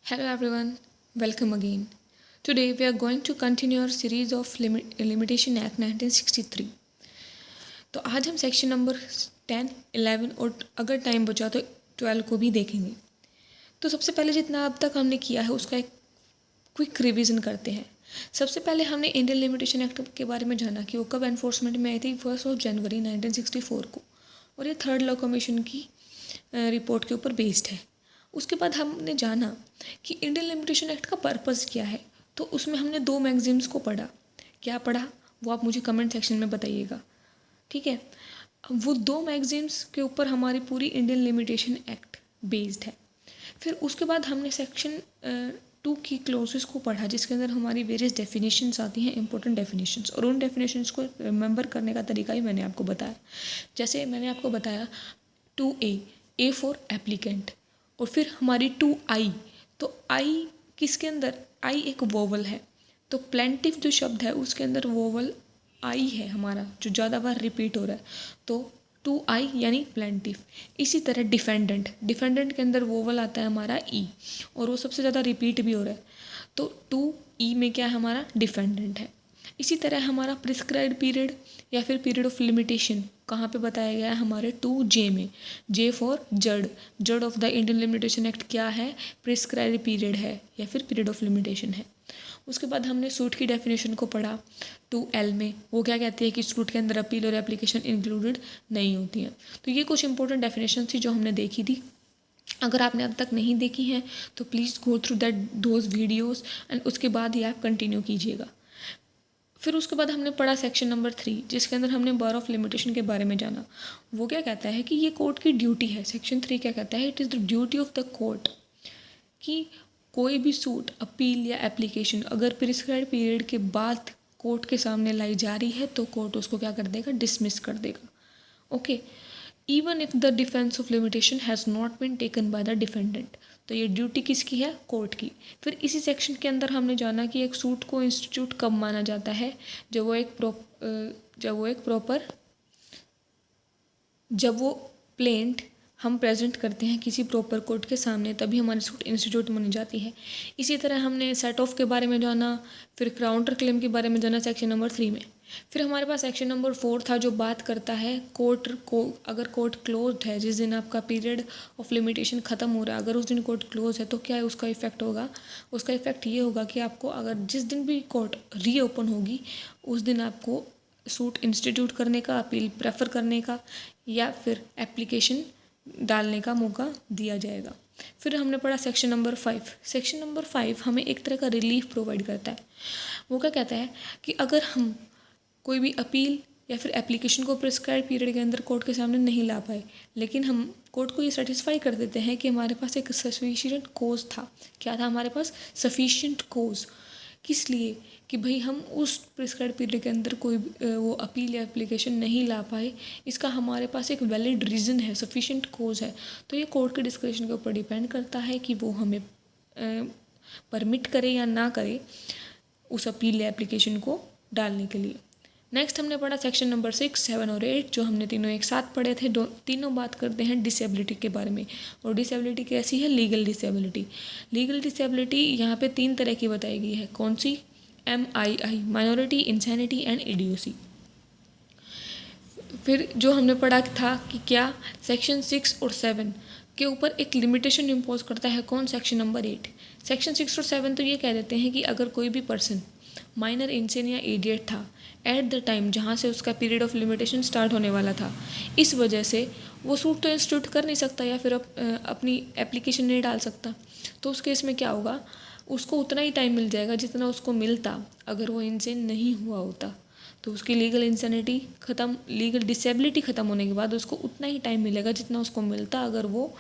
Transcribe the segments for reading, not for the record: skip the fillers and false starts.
Hello everyone, welcome again. Today we are going to continue our series of Limitation Act 1963. तो आज हम section number 10, 11 और अगर time बचा तो 12 को भी देखेंगे। तो सबसे पहले जितना अब तक हमने किया है उसका एक क्विक रिवीजन करते हैं। सबसे पहले हमने इंडियन लिमिटेशन एक्ट के बारे में जाना कि वो कब एनफोर्समेंट में आई थी 1 जनवरी 1964 को, और ये थर्ड लॉ कमीशन की रिपोर्ट के ऊपर बेस्ड है। उसके बाद हमने जाना कि इंडियन लिमिटेशन एक्ट का पर्पस क्या है। तो उसमें हमने 2 मैगजीम्स को पढ़ा। क्या पढ़ा वो आप मुझे कमेंट सेक्शन में बताइएगा, ठीक है। वो 2 मैगजीम्स के ऊपर हमारी पूरी इंडियन लिमिटेशन एक्ट बेस्ड है। फिर उसके बाद हमने सेक्शन 2 की क्लोजेस को पढ़ा, जिसके अंदर हमारी वेरियस डेफिनेशंस आती हैं, इंपॉर्टेंट डेफिनेशंस, और उन डेफिनेशंस को रिमेंबर करने का तरीका ही मैंने आपको बताया। जैसे मैंने आपको बताया 2A फॉर एप्लीकेंट, और फिर हमारी 2I। तो आई किसके अंदर, आई एक वोवल है, तो प्लेंटिफ जो शब्द है उसके अंदर वोवल आई है हमारा, जो ज़्यादा बार रिपीट हो रहा है, तो 2I यानी प्लेंटिफ। इसी तरह डिफेंडेंट, डिफेंडेंट के अंदर वोवल आता है हमारा ई, और वो सबसे ज़्यादा रिपीट भी हो रहा है, तो 2E में क्या है हमारा डिफेंडेंट है। इसी तरह हमारा प्रिस्क्राइब्ड पीरियड या फिर पीरियड ऑफ लिमिटेशन कहाँ पे बताया गया है हमारे 2J में, जे फॉर जड़, जड़ of the Indian limitation act क्या है, प्रिस्क्राइब्ड पीरियड है या फिर पीरियड ऑफ लिमिटेशन है। उसके बाद हमने सूट की डेफिनेशन को पढ़ा 2L में, वो क्या कहती है कि सूट के अंदर अपील और एप्लीकेशन इंक्लूडेड नहीं होती हैं। तो ये कुछ इंपॉर्टेंट डेफिनेशन थी जो हमने देखी थी। अगर आपने अब तक नहीं देखी हैं तो please go through those videos and उसके बाद ही आप कंटिन्यू कीजिएगा। फिर उसके बाद हमने पढ़ा सेक्शन नंबर 3, जिसके अंदर हमने बार ऑफ लिमिटेशन के बारे में जाना। वो क्या कहता है कि ये कोर्ट की ड्यूटी है। सेक्शन 3 क्या कहता है, it is the duty of the court कि कोई भी सूट, अपील या एप्लीकेशन अगर प्रिस्क्राइब्ड पीरियड के बाद कोर्ट के सामने लाई जा रही है तो कोर्ट उसको क्या कर देगा, डिसमिस कर देगा। Okay, even if the defence of limitation has not been taken by the defendant. तो ये ड्यूटी किसकी है, कोर्ट की। फिर इसी सेक्शन के अंदर हमने जाना कि एक सूट को इंस्टीट्यूट कब माना जाता है, जब वो प्लेंट हम प्रेजेंट करते हैं किसी प्रॉपर कोर्ट के सामने, तभी हमारी सूट इंस्टीट्यूट मानी जाती है। इसी तरह हमने सेट ऑफ के बारे में जाना, फिर काउंटर क्लेम के बारे में जाना सेक्शन नंबर 3 में। फिर हमारे पास सेक्शन नंबर 4 था जो बात करता है कोर्ट को, अगर कोर्ट क्लोज्ड है, जिस दिन आपका पीरियड ऑफ लिमिटेशन ख़त्म हो रहा है, अगर उस दिन कोर्ट क्लोज है तो क्या है उसका इफेक्ट होगा। उसका इफेक्ट ये होगा कि आपको अगर जिस दिन भी कोर्ट रीओपन होगी उस दिन आपको सूट इंस्टीट्यूट करने का, अपील प्रेफर करने का या फिर एप्लीकेशन डालने का मौका दिया जाएगा। फिर हमने पढ़ा सेक्शन नंबर 5। सेक्शन नंबर 5 हमें एक तरह का रिलीफ प्रोवाइड करता है। वो क्या कहता है कि अगर हम कोई भी अपील या फिर एप्लीकेशन को प्रिस्क्राइब पीरियड के अंदर कोर्ट के सामने नहीं ला पाए, लेकिन हम कोर्ट को ये सेटिस्फाई कर देते हैं कि हमारे पास एक सफिशिएंट कोज था। क्या था हमारे पास, सफिशिएंट कोज। किस लिए कि भाई हम उस प्रिस्क्राइब पीरियड के अंदर कोई वो अपील या एप्लीकेशन नहीं ला पाए, इसका हमारे पास एक वैलिड रीज़न है, सफिशिएंट कोज है। तो ये कोर्ट के डिस्क्रिप्शन के ऊपर डिपेंड करता है कि वो हमें परमिट करे या ना करे उस अपील या एप्लीकेशन को डालने के लिए। नेक्स्ट हमने पढ़ा सेक्शन नंबर 6, 7 और 8, जो हमने तीनों एक साथ पढ़े थे। तीनों बात करते हैं डिसेबिलिटी के बारे में, और डिसेबिलिटी कैसी है, लीगल डिसेबिलिटी। लीगल डिसेबिलिटी यहाँ पे 3 तरह की बताई गई है। कौन सी, MII, माइनॉरिटी, इंसैनिटी एंड इडियोसी। फिर जो हमने पढ़ा था कि क्या सेक्शन 6 और 7 के ऊपर एक लिमिटेशन इम्पोज करता है, कौन, सेक्शन नंबर 8। सेक्शन 6 और 7 तो ये कह देते हैं कि अगर कोई भी पर्सन माइनर, इंसेन या इडियट था एट द टाइम जहाँ से उसका पीरियड ऑफ लिमिटेशन स्टार्ट होने वाला था, इस वजह से वो सूट तो इंस्टीट्यूट कर नहीं सकता या फिर अपनी एप्लीकेशन नहीं डाल सकता, तो उस केस में क्या होगा, उसको उतना ही टाइम मिल जाएगा जितना उसको मिलता अगर वो इंसेन नहीं हुआ होता। तो उसकी लीगल इंसैनिटी ख़त्म, लीगल डिसेबिलिटी ख़त्म होने के बाद उसको उतना ही टाइम मिलेगा जितना उसको मिलता अगर वो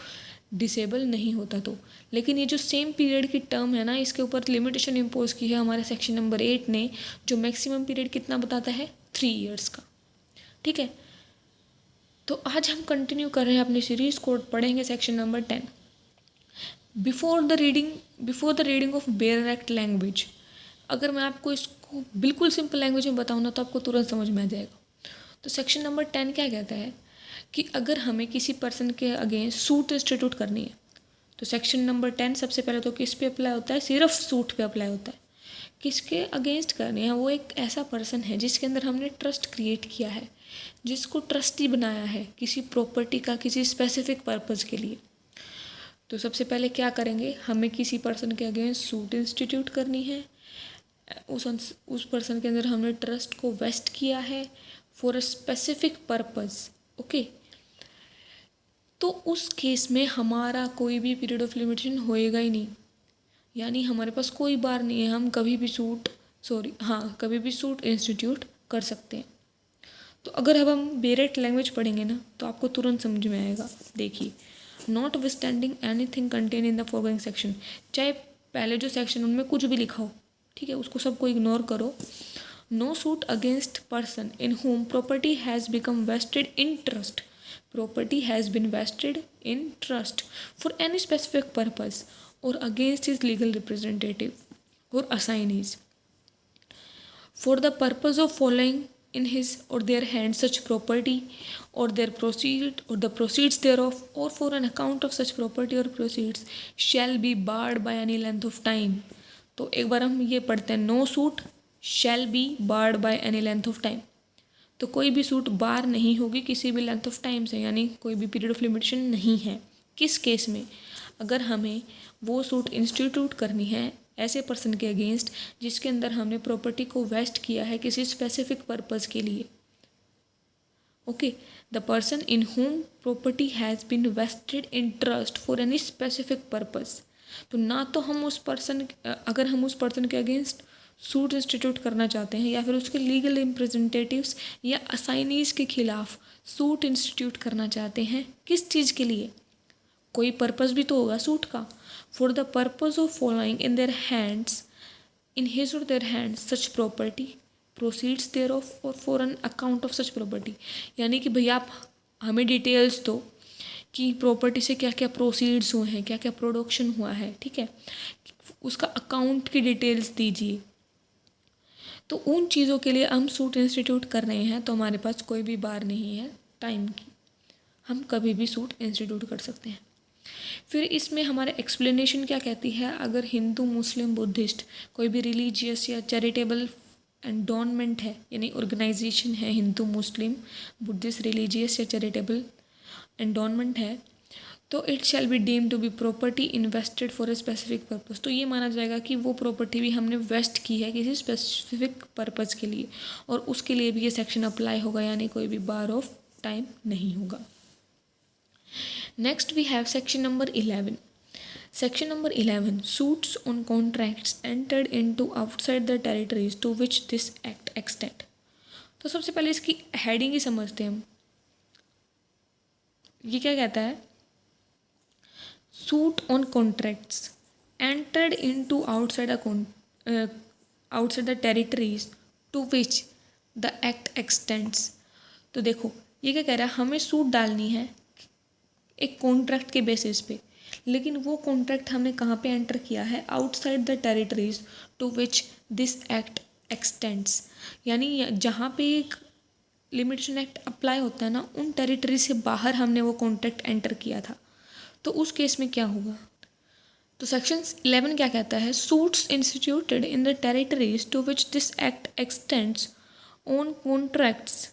डिसेबल नहीं होता तो। लेकिन ये जो सेम पीरियड की टर्म है ना, इसके ऊपर लिमिटेशन इम्पोज की है हमारे सेक्शन नंबर 8 ने, जो मैक्सिमम पीरियड कितना बताता है, 3 ईयर्स का। ठीक है, तो आज हम कंटिन्यू कर रहे हैं अपनी सीरीज़ को, पढ़ेंगे section number 10। Before the reading of bare act language. अगर मैं आपको इसको बिल्कुल सिंपल लैंग्वेज में बताऊँ ना तो आपको तुरंत समझ में आ जाएगा। तो सेक्शन नंबर 10 क्या कहता है कि अगर हमें किसी पर्सन के अगेंस्ट सूट इंस्टीट्यूट करनी है तो सेक्शन नंबर 10 सबसे पहले तो किस पे अप्लाई होता है, सिर्फ सूट पे अप्लाई होता है। किसके अगेंस्ट करने हैं, वो एक ऐसा पर्सन है जिसके अंदर हमने ट्रस्ट क्रिएट किया है, जिसको ट्रस्टी बनाया है किसी प्रॉपर्टी का किसी स्पेसिफिक पर्पज़ के लिए। तो सबसे पहले क्या करेंगे, हमें किसी पर्सन के अगेंस्ट सूट इंस्टीट्यूट करनी है। उस पर्सन के अंदर हमने ट्रस्ट को वेस्ट किया है for a specific purpose. Okay, तो उस केस में हमारा कोई भी पीरियड ऑफ लिमिटेशन होएगा ही नहीं, यानी हमारे पास कोई बार नहीं है, हम कभी भी सूट इंस्टीट्यूट कर सकते हैं। तो अगर अब हम बेरेट लैंग्वेज पढ़ेंगे ना तो आपको तुरंत समझ में आएगा। देखिए, not withstanding anything contain in the following section, चाहे पहले जो सेक्शन उनमें कुछ भी लिखा हो, ठीक है, उसको सबको इग्नोर करो। No suit against person in whom property has become vested in trust, property has been vested in trust for any specific purpose or against his legal representative or assignees for the purpose of following in his or their hands such property or their proceed or the proceeds thereof or for an account of such property or proceeds shall be barred by any length of time। तो एक बार हम ये पढ़ते हैं, no suit shall be barred by any length of time। तो कोई भी suit बार नहीं होगी किसी भी लेंथ ऑफ टाइम से, यानी कोई भी पीरियड ऑफ लिमिटेशन नहीं है। किस केस में, अगर हमें वो सूट इंस्टीट्यूट करनी है ऐसे पर्सन के अगेंस्ट जिसके अंदर हमने प्रॉपर्टी को वेस्ट किया है किसी स्पेसिफिक पर्पज़ के लिए। Okay, the person in whom property has been vested in trust for any specific purpose. तो ना तो हम अगर हम उस पर्सन के अगेंस्ट सूट इंस्टीट्यूट करना चाहते हैं या फिर उसके लीगल रिप्रेजेंटेटिव्स या असाइनीज़ के खिलाफ सूट इंस्टीट्यूट करना चाहते हैं, किस चीज़ के लिए, कोई पर्पस भी तो होगा सूट का। For the purpose of following in their hands in his or their hands such property proceeds thereof or for an account of such property, यानी कि भैया आप हमें डिटेल्स दो कि प्रॉपर्टी से क्या क्या प्रोसीड्स हुए हैं, क्या क्या प्रोडक्शन हुआ है, ठीक है, उसका अकाउंट की डिटेल्स दीजिए। तो उन चीज़ों के लिए हम सूट इंस्टीट्यूट कर रहे हैं तो हमारे पास कोई भी बार नहीं है टाइम की, हम कभी भी सूट इंस्टीट्यूट कर सकते हैं। फिर इसमें हमारा एक्सप्लेनेशन क्या कहती है, अगर हिंदू मुस्लिम बुद्धिस्ट कोई भी रिलीजियस या चैरिटेबल एंडोनमेंट है, यानी ऑर्गेनाइजेशन है हिंदू मुस्लिम बुद्धिस्ट रिलीजियस या चैरिटेबल एंडोनमेंट है, तो it shall be deem to be property invested for a specific purpose. तो ये माना जाएगा कि वो प्रॉपर्टी भी हमने वेस्ट की है किसी स्पेसिफिक पर्पज़ के लिए और उसके लिए भी ये सेक्शन अप्लाई होगा, यानी कोई भी बार ऑफ टाइम नहीं होगा। Next we have section number 11। Section number 11, suits on contracts entered into outside the territories to which this act extend. तो सबसे पहले इसकी हेडिंग ही समझते हैं हम। ये क्या कहता है, suit on contracts entered into outside the territories to which the act extends. तो देखो ये क्या कह रहा है, हमें सूट डालनी है एक कॉन्ट्रैक्ट के बेसिस पे, लेकिन वो कॉन्ट्रैक्ट हमने कहाँ पे एंटर किया है, outside the territories to which this act extends, यानी जहाँ पे एक लिमिटेशन एक्ट अप्लाई होता है ना, उन टेरिटरी से बाहर हमने वो कॉन्ट्रैक्ट एंटर किया था। तो उस केस में क्या होगा, तो सेक्शन 11 क्या कहता है, suits instituted in the territories to which this act extends on contracts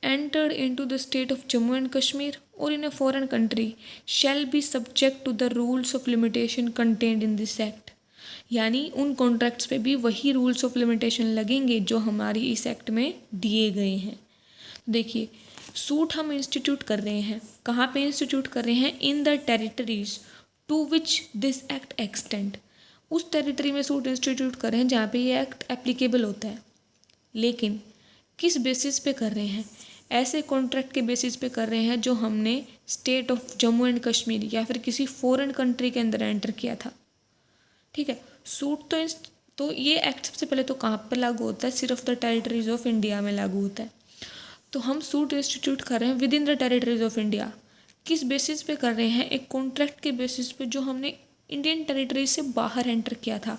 entered into the state of Jammu and Kashmir or in a foreign country shall be subject to the rules of limitation contained in this act। यानी उन contracts पे भी वही rules of limitation लगेंगे जो हमारी इस act में दिए गए हैं। देखिए, सूट हम इंस्टीट्यूट कर रहे हैं, कहाँ पे इंस्टीट्यूट कर रहे हैं, in the territories to which this act extend. उस टेरिटरी में सूट इंस्टीट्यूट कर रहे हैं जहाँ पे ये एक्ट एप्लीकेबल होता है, लेकिन किस बेसिस पे कर रहे हैं, ऐसे कॉन्ट्रैक्ट के बेसिस पे कर रहे हैं जो हमने state of Jammu and Kashmir या फिर किसी फॉरेन कंट्री के अंदर एंटर किया था, ठीक है। सूट तो ये एक्ट सबसे पहले तो कहाँ पर लागू होता है, सिर्फ द टेरिटरीज ऑफ इंडिया में लागू होता है। तो हम सूट इंस्टीट्यूट कर रहे हैं with in the territories of India, किस बेसिस पे कर रहे हैं, एक कॉन्ट्रैक्ट के बेसिस पे जो हमने इंडियन टेरिटरी से बाहर एंटर किया था,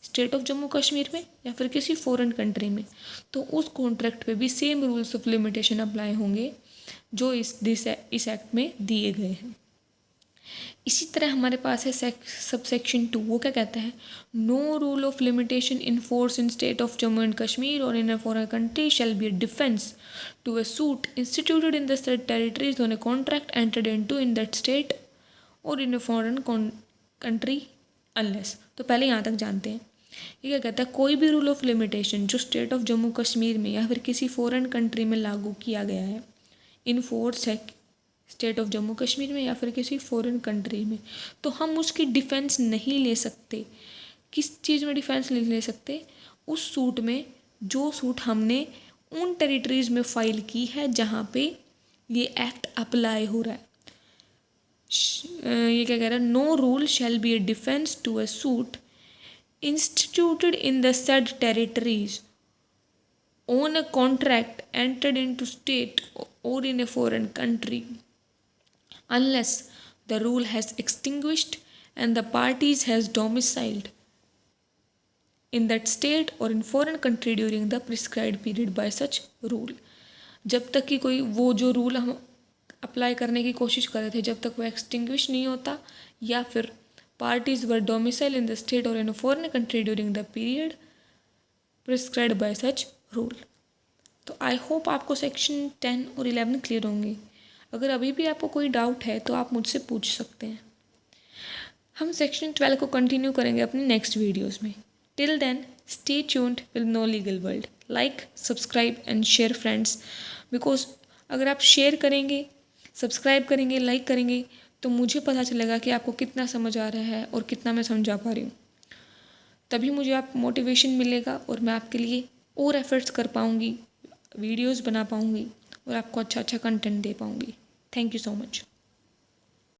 स्टेट ऑफ जम्मू कश्मीर में या फिर किसी फॉरेन कंट्री में। तो उस कॉन्ट्रैक्ट पे भी same rules of limitation apply होंगे जो इस एक्ट में दिए गए हैं। इसी तरह हमारे पास है सबसेक्शन 2, वो क्या कहता है, no rule of limitation in force in state of Jammu and Kashmir or in a foreign country shall be a defence to a suit instituted in the said territories on a contract entered into in that state or in a foreign country unless. तो पहले यहाँ तक जानते हैं, ये क्या कहता है, कोई भी रूल ऑफ लिमिटेशन जो स्टेट ऑफ जम्मू कश्मीर में या फिर किसी फॉरेन कंट्री में लागू किया गया है, इन फोर्स है स्टेट ऑफ जम्मू कश्मीर में या फिर किसी फॉरेन कंट्री में, तो हम उसकी डिफेंस नहीं ले सकते। किस चीज़ में डिफेंस नहीं ले सकते? उस सूट में जो सूट हमने उन टेरिटरीज में फाइल की है जहाँ पे ये एक्ट अप्लाई हो रहा है। ये क्या कह रहा है, no rule shall be a defence to a suit instituted in the said territories on a contract entered into state or in a foreign country unless the rule has extinguished and the parties has domiciled in that state or in foreign country during the prescribed period by such rule। जब तक कि कोई वो जो rule हम apply करने की कोशिश कर रहे थे जब तक वो एक्सटिंग्विश नहीं होता या फिर parties were domiciled in the state or in a foreign country during the period prescribed by such rule। तो आई होप आपको सेक्शन 10 और 11 क्लियर होंगे। अगर अभी भी आपको कोई डाउट है तो आप मुझसे पूछ सकते हैं। हम सेक्शन 12 को कंटिन्यू करेंगे अपनी नेक्स्ट वीडियोस में। Till then stay tuned with no legal world. Like, subscribe and share friends, because अगर आप शेयर करेंगे, सब्सक्राइब करेंगे, लाइक करेंगे तो मुझे पता चलेगा कि आपको कितना समझ आ रहा है और कितना मैं समझा पा रही हूँ। तभी मुझे आप मोटिवेशन मिलेगा और मैं आपके लिए और एफर्ट्स कर पाऊँगी, वीडियोस बना पाऊँगी और आपको अच्छा अच्छा कंटेंट दे पाऊँगी। Thank you so much.